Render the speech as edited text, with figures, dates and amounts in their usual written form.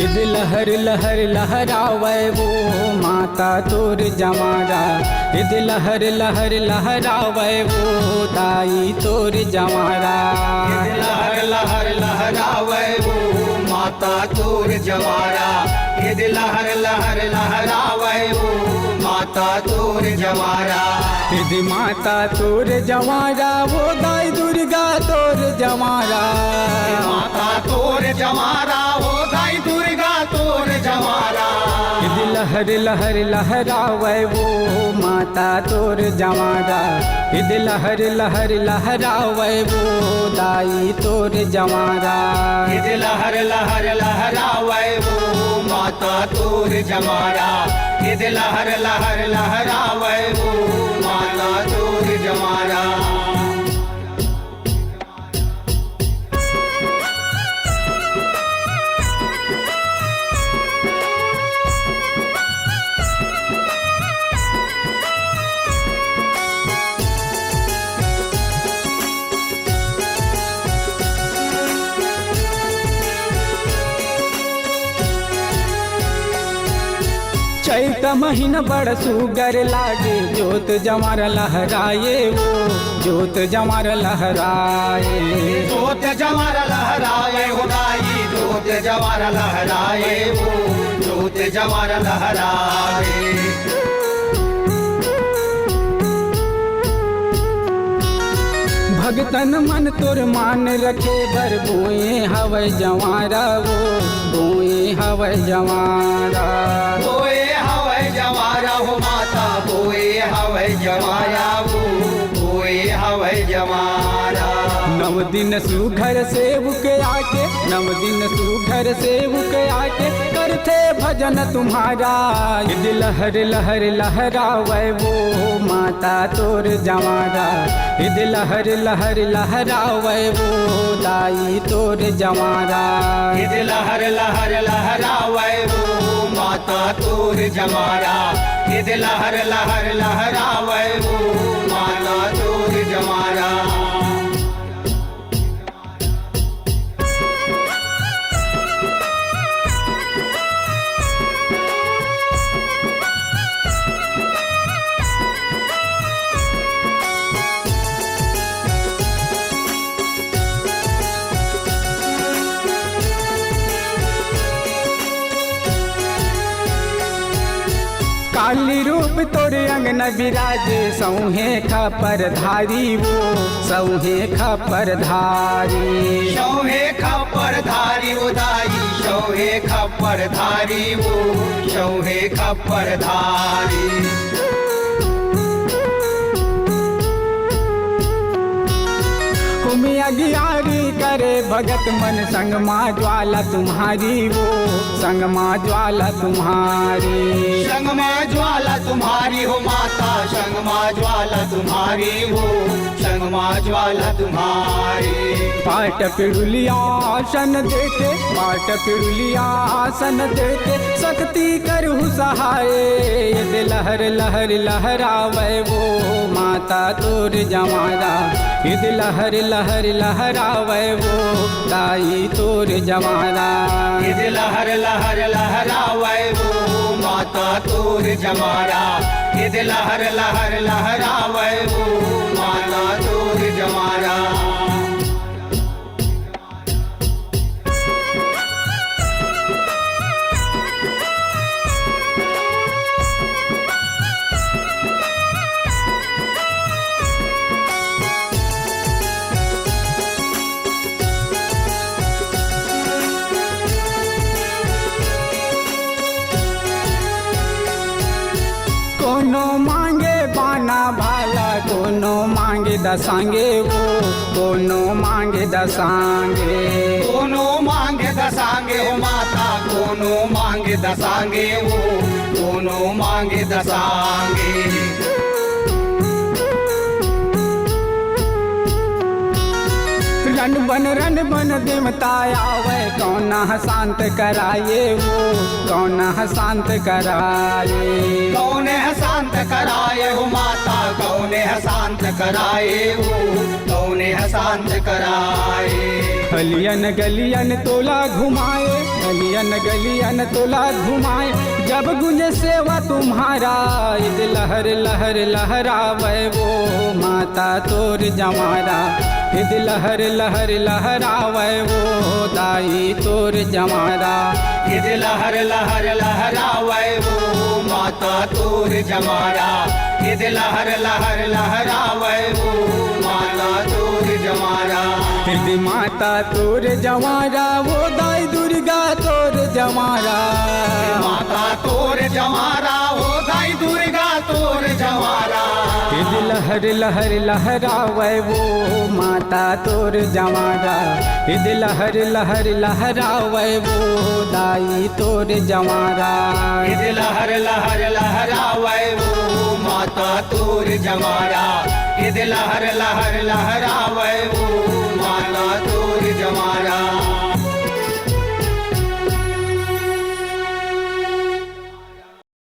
ईद लहर लहर लहरावे वो माता तोर जमारा। ईद लहर लहर लहरावे वो दाई तोर जमारा। ईद लहर लहर लहरावे वो माता तोर जमारा। ईद लहर लहर लहरावे वो माता तोर जमारा। ईद माता तोर जमारा वो दाई दुर्गा तोर जमारा। माता तोर जमारा वो दाई दुर्गा तोर जमारा। ईद लहर लहर लहरावे वो माता तोर जमारा। ईद लहर लहर लहरावे वो दाई तोर जमारा। ईद लहर लहर लहरावे वो माता तोर जमारा। ईद लहर लहर लहरावे वो माता तोर जमारा। चैत महीना बड़ सुगर लागे जोत जमार लहराए वो जोत जमार लहराए। जोत जमार लहराए हो दाई जोत जमार लहराए वो जोत जमार लहराए। भगतन मन तोर मान रखे बर बोए हवै जवारा वो बोए हवै जवारा। बोए हवै जमारा हो माता बोए हवै जमारा वो बोए हवै जमारा। नव दिन सुघर सेवक आके नव दिन सुघर सेवक आके करते भजन तुम्हारा। ईद लहर लहर लहरावे वो माता तोर जमारा। ईद लहर लहर लहरावे वो दाई तोर जमारा। ईद लहर लहर लहरावे वो माता तोर जमारा। ईद लहर लहर लहरावे वो माता तोर जमारा। काली रूप तोर अंगन विराजे सौहे खपर धारी वो सौहे खपर धारी। शौहे खप्पर धारी वो दाई शौहे खप्पर धारी वो शौहे खप्पर धारी। गियारी करे भगत मन संग माँ ज्वाला तुम्हारी वो संग माँ ज्वाला तुम्हारी। संग माँ ज्वाला तुम्हारी हो माता संग माँ ज्वाला तुम्हारी हो संग माँ ज्वाला तुम्हारी। पाट पिड़ुलिया आसन देके पाट पिड़ुलिया आसन देके शक्ति करहु सहाय। ईद लहर लहर लहरावे वो माता तोर जमारा। ईद लहर लहर लहरावे वो दाई तोर जमारा। ईद लहर लहर लहरावे वो माता तोर जमारा। ईद लहर लहर लहरावे वो माता तोर जमारा। कोनो मांगे बाना भाला कोनो मांगे दसांगे वो कोनो मांगे दसांगे। कोनो मांगे दसांगे हो माता कोनो मांगे दसांगे वो कोनो मांगे दसांगे। रन बन देवता आवे, कौन शांत कराए वो, कौन शांत कराए। कौन है शांत कराए हो माता, कौन है शांत कराए वो, कौन है शांत कराए। गलियन गलियन तोला घुमाए, गलियन गलियन तोला घुमाए, जब गुंजे सेवा तुम्हारा, ईद लहर लहर लहरावे वो माता तोर जमारा। ईद लहर लहर लहरावे वो दाई तोर जमारा। ईद लहर लहर लहरावे वो माता तोर जमारा। ईद लहर लहर लहरावे वो माता तोर जमारा। ईद माता तोर जमारा, वो दाई दुर्गा तोर जमारा। माता तोर जमारा, वो दाई दुर्गा तोर जमारा। ईद लहर लहर लहरावे वो माता तोर जमारा। ईद लहर लहर लहरावे वो दाई तोर जमारा। ईद लहर लहर लहरावे वो माता तोर जमारा। ईद लहर लहर लहरावे वो माता तोर जमारा।